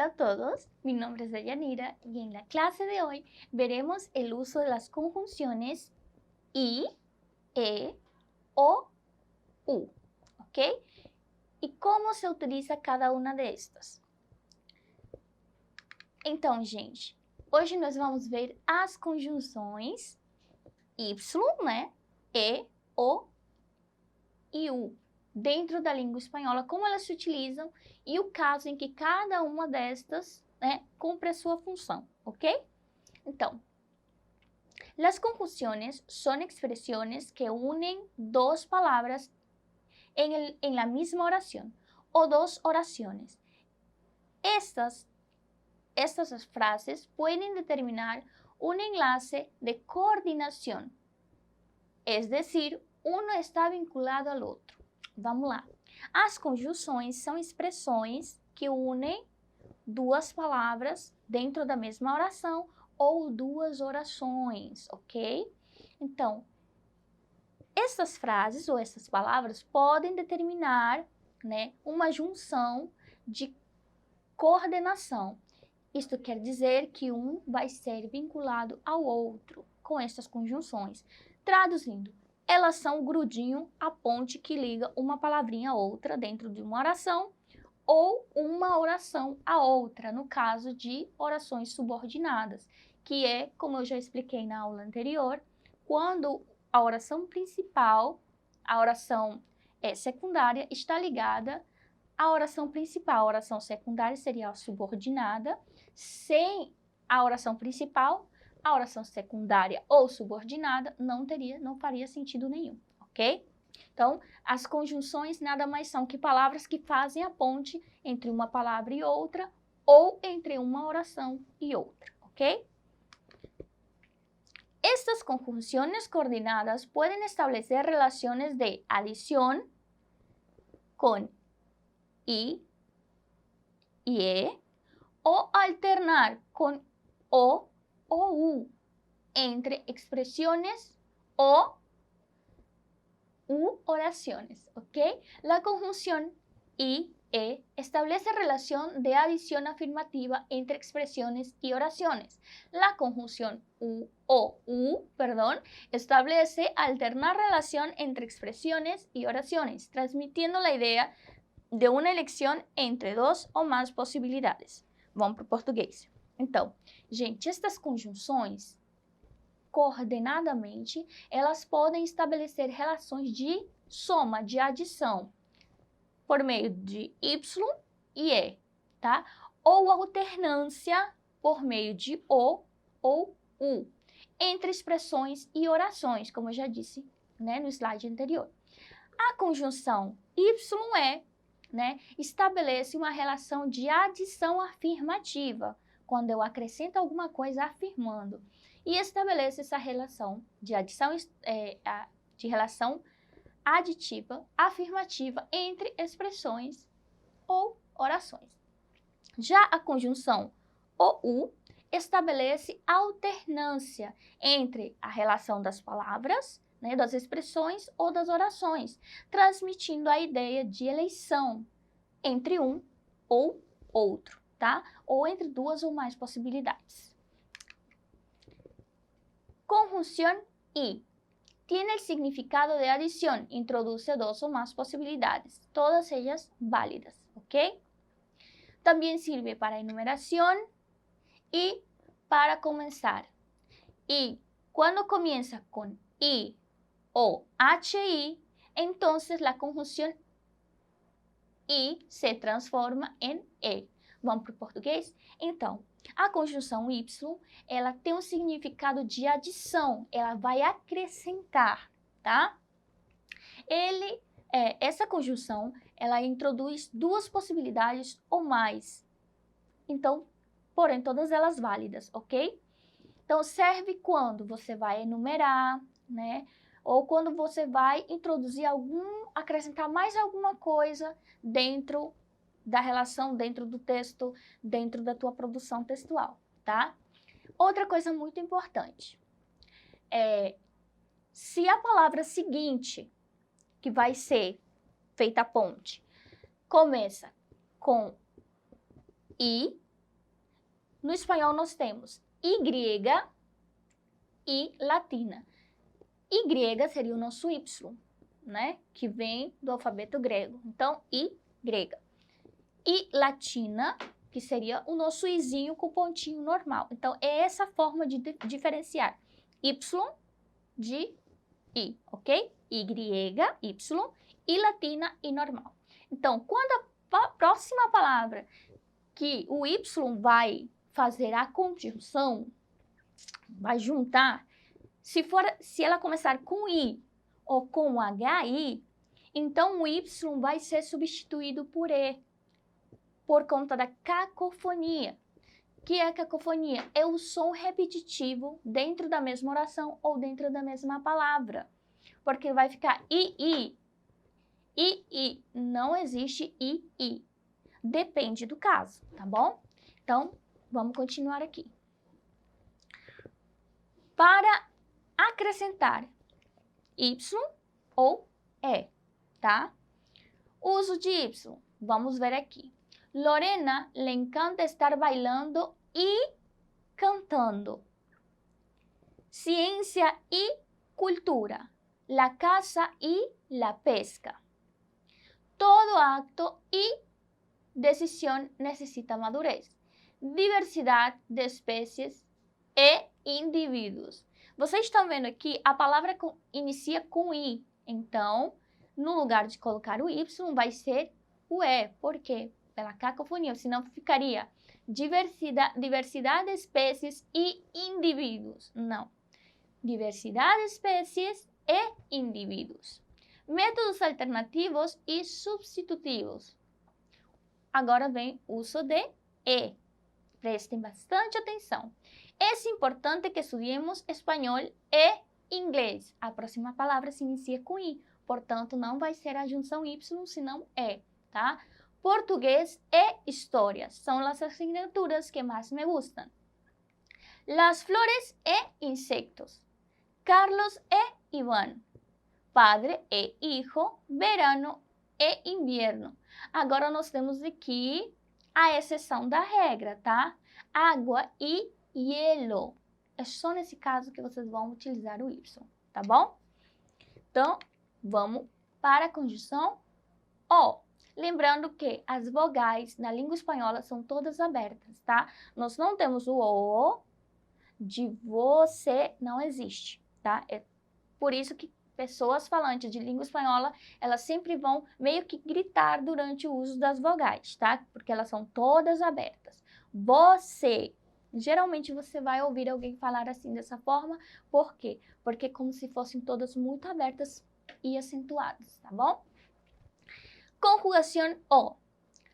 Hola a todos, mi nombre es Deyanira y en la clase de hoy veremos el uso de las conjunciones I, E, O, U, ¿ok? E como se utiliza cada uma destas. Então, gente, hoje nós vamos ver as conjunções Y, né? E, O e U, dentro da língua espanhola, como elas se utilizam e o caso em que cada uma destas, né, cumpre a sua função, ok? Então, las conjunciones son expresiones que unen dos palabras en la misma oración o dos oraciones. Estas frases pueden determinar un enlace de coordinación, es decir, uno está vinculado al outro. Vamos lá. As conjunções são expressões que unem duas palavras dentro da mesma oração ou duas orações, ok? Então, essas frases ou essas palavras podem determinar, né, uma junção de coordenação. Isto quer dizer que um vai ser vinculado ao outro com essas conjunções. Traduzindo, elas são o grudinho, a ponte que liga uma palavrinha a outra dentro de uma oração ou uma oração a outra, no caso de orações subordinadas, que é, como eu já expliquei na aula anterior, quando a oração principal, a oração secundária, está ligada à oração principal. A oração secundária seria a subordinada. Sem a oração principal, a oração secundária ou subordinada não faria sentido nenhum, ok? Então, as conjunções nada mais são que palavras que fazem a ponte entre uma palavra e outra ou entre uma oração e outra, ok? Estas conjunciones coordinadas pueden establecer relaciones de adición con I y E o alternar con O U entre expresiones o u oraciones, ¿ok? La conjunción I, E establece relación de adición afirmativa entre expresiones y oraciones. La conjunción U, O, U, establece alternar relación entre expresiones y oraciones, transmitiendo la idea de uma eleição entre duas ou mais possibilidades. Vamos para o português. Então, gente, estas conjunções, coordenadamente, elas podem estabelecer relações de soma, de adição, por meio de Y e E, tá? Ou alternância por meio de O ou U, entre expressões e orações, como eu já disse, né, no slide anterior. A conjunção YE, né, estabelece uma relação de adição afirmativa, quando eu acrescento alguma coisa afirmando, e estabelece essa relação de adição, de relação aditiva, afirmativa entre expressões ou orações. Já a conjunção OU estabelece alternância entre a relação das palavras, né, das expressões ou das orações, transmitindo a ideia de eleição entre um ou outro, tá? Ou entre duas ou mais possibilidades. Conjunción I tiene el significado de adición, introduce dos o más posibilidades, todas ellas válidas, ¿ok? También sirve para enumeración y para comenzar. Y cuando comienza con I o HI, entonces la conjunción I se transforma em E. Vamos para o português? Então, a conjunção Y, ela tem um significado de adição, ela vai acrescentar, tá? Essa conjunção, ela introduz duas possibilidades ou mais. Então, porém, todas elas válidas, ok? Então, serve quando você vai enumerar, né? Ou quando você vai introduzir acrescentar mais alguma coisa dentro da relação, dentro do texto, dentro da tua produção textual, tá? Outra coisa muito importante, se a palavra seguinte, que vai ser feita a ponte, começa com I, no espanhol nós temos Y e latina. Y seria o nosso Y, né? Que vem do alfabeto grego. Então, Y. E latina, que seria o nosso izinho com pontinho normal. Então, é essa forma de diferenciar Y de I, ok? Y, Y, e latina e normal. Então, quando a próxima palavra que o Y vai fazer a conjunção, vai juntar, se ela começar com I ou com HI, então o Y vai ser substituído por E, por conta da cacofonia. Que é a cacofonia? É o som repetitivo dentro da mesma oração ou dentro da mesma palavra. Porque vai ficar I. Não existe I. Depende do caso, tá bom? Então, vamos continuar aqui. Para acrescentar Y ou E, tá? Uso de Y, vamos ver aqui. Lorena le encanta estar bailando y cantando. Ciencia y cultura, la caza y la pesca. Todo acto y decisión necesita madurez. Diversidade de espécies e indivíduos. Vocês estão vendo aqui, a palavra inicia com I. Então, no lugar de colocar o Y, vai ser o E. Por quê? Pela cacofonia, senão ficaria diversidade de espécies e indivíduos. Não. Diversidade de espécies e indivíduos. Métodos alternativos e substitutivos. Agora vem o uso de E. Prestem bastante atenção. É importante que estudemos espanhol e inglês. A próxima palavra se inicia com I, portanto, não vai ser a junção Y, senão E, tá? Português e história são as asignaturas que mais me gustam. Las flores e insectos. Carlos e Iván. Padre e hijo. Verano e inverno. Agora nós temos aqui a exceção da regra, tá? Água e hielo. É só nesse caso que vocês vão utilizar o Y, tá bom? Então, vamos para a conjunção O. Lembrando que as vogais na língua espanhola são todas abertas, tá? Nós não temos o O de você, não existe, tá? É por isso que pessoas falantes de língua espanhola, elas sempre vão meio que gritar durante o uso das vogais, tá? Porque elas são todas abertas. Você. Geralmente você vai ouvir alguém falar assim dessa forma. Por quê? Porque é como se fossem todas muito abertas e acentuadas, tá bom? Conjugación O.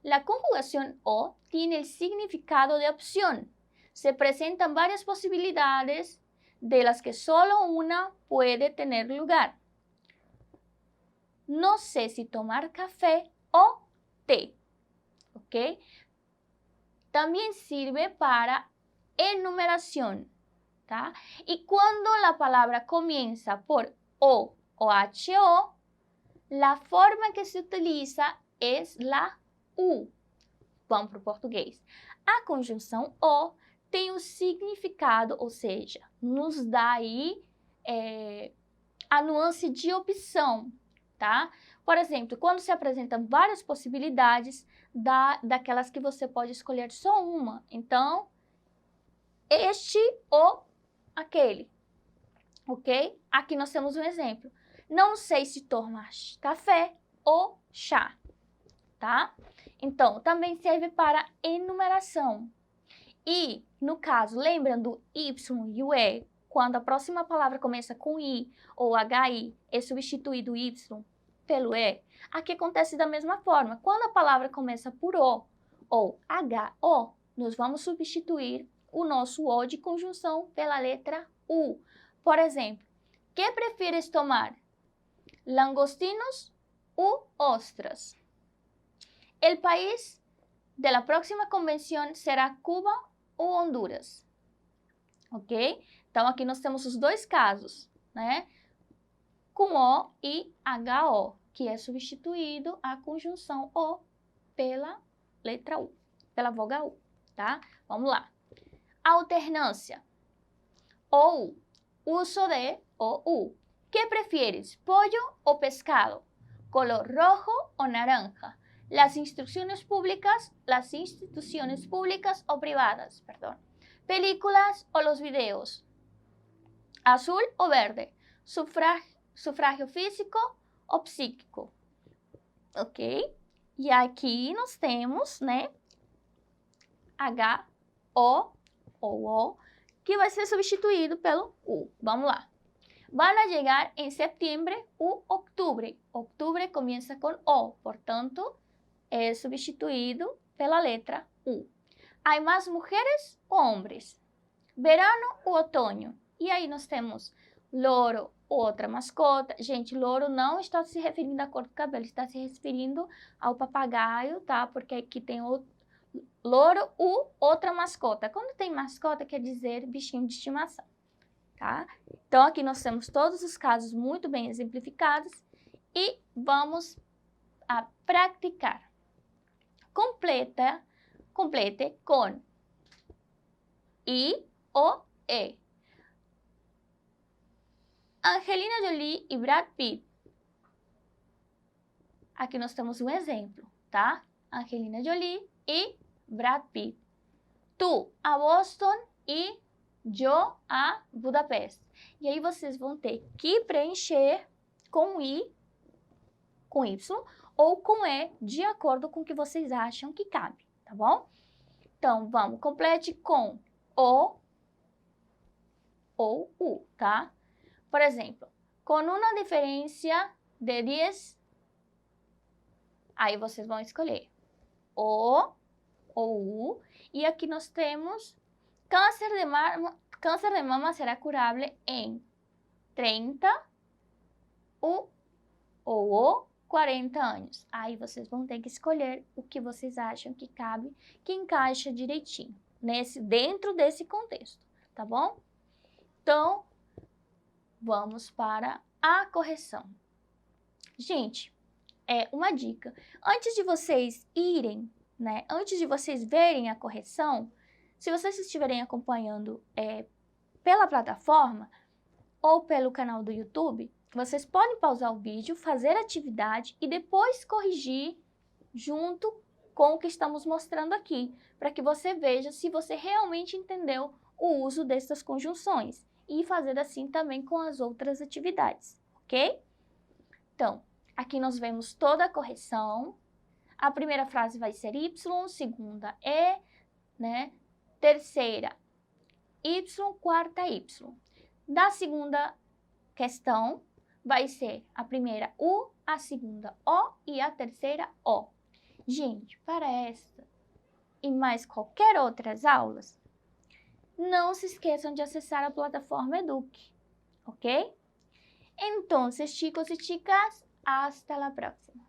La conjugación O tiene el significado de opción. Se presentan varias posibilidades de las que solo una puede tener lugar. No sé si tomar café o té, ¿ok? También sirve para enumeración, ¿tá? Y cuando la palabra comienza por O o HO, la forma que se utiliza es la U. Vamos para o português. A conjunção O tem o significado, ou seja, nos dá aí a nuance de opção, tá? Por exemplo, quando se apresentam várias possibilidades, daquelas que você pode escolher só uma. Então, este ou aquele, ok? Aqui nós temos um exemplo. Não sei se tomar café ou chá, tá? Então, também serve para enumeração. E, no caso, lembram do Y e o E, quando a próxima palavra começa com I ou HI, é substituído o Y pelo E, aqui acontece da mesma forma. Quando a palavra começa por O ou HO, nós vamos substituir o nosso O de conjunção pela letra U. Por exemplo, que prefieres tomar? Langostinos u ostras? El país de la próxima convención será Cuba ou Honduras, ok? Então, aqui nós temos os dois casos, né? Com O e HO, que é substituído a conjunção O pela letra U, pela vogal U, tá? Vamos lá. Alternância. Ou uso de o U. ¿Qué prefieres, pollo o pescado? ¿Color rojo o naranja? Las instituciones públicas o privadas, perdón. Películas o los videos. Azul o verde. Sufragio físico o psíquico. Ok? E aqui nós temos, né? H, O ou O, que vai ser substituído pelo U. Vamos lá. Van a llegar en septiembre u octubre. Octubre comienza con O, portanto, é substituído pela letra U. Hay más mujeres o hombres? Verano ou outono? E aí nós temos louro, outra mascota. Gente, louro não está se referindo à cor do cabelo, está se referindo ao papagaio, tá? Porque aqui tem o louro ou outra mascota. Quando tem mascota, quer dizer bichinho de estimação, tá? Então, aqui nós temos todos os casos muito bem exemplificados e vamos a praticar. Complete com I o E. Angelina Jolie e Brad Pitt. Aqui nós temos um exemplo, tá? Angelina Jolie e Brad Pitt. Tu a Boston e eu a Budapeste. E aí vocês vão ter que preencher com I, com Y ou com E, de acordo com o que vocês acham que cabe, tá bom? Então, vamos, complete com O ou U, tá? Por exemplo, com uma diferença de 10, aí vocês vão escolher O ou U. E aqui nós temos câncer de mama será curável em 30 ou 40 anos. Aí vocês vão ter que escolher o que vocês acham que cabe, que encaixa direitinho dentro desse contexto, tá bom? Então, vamos para a correção. Gente, uma dica. Antes de vocês irem, né? Antes de vocês verem a correção, se vocês estiverem acompanhando pela plataforma ou pelo canal do YouTube, vocês podem pausar o vídeo, fazer a atividade e depois corrigir junto com o que estamos mostrando aqui, para que você veja se você realmente entendeu o uso dessas conjunções e fazer assim também com as outras atividades, ok? Então, aqui nós vemos toda a correção. A primeira frase vai ser Y, segunda E, né? Terceira Y, quarta Y. Da segunda questão, vai ser a primeira U, a segunda O e a terceira O. Gente, para esta e mais qualquer outras aulas, não se esqueçam de acessar a plataforma Eduque, ¿ok? Entonces, chicos y chicas, hasta la próxima.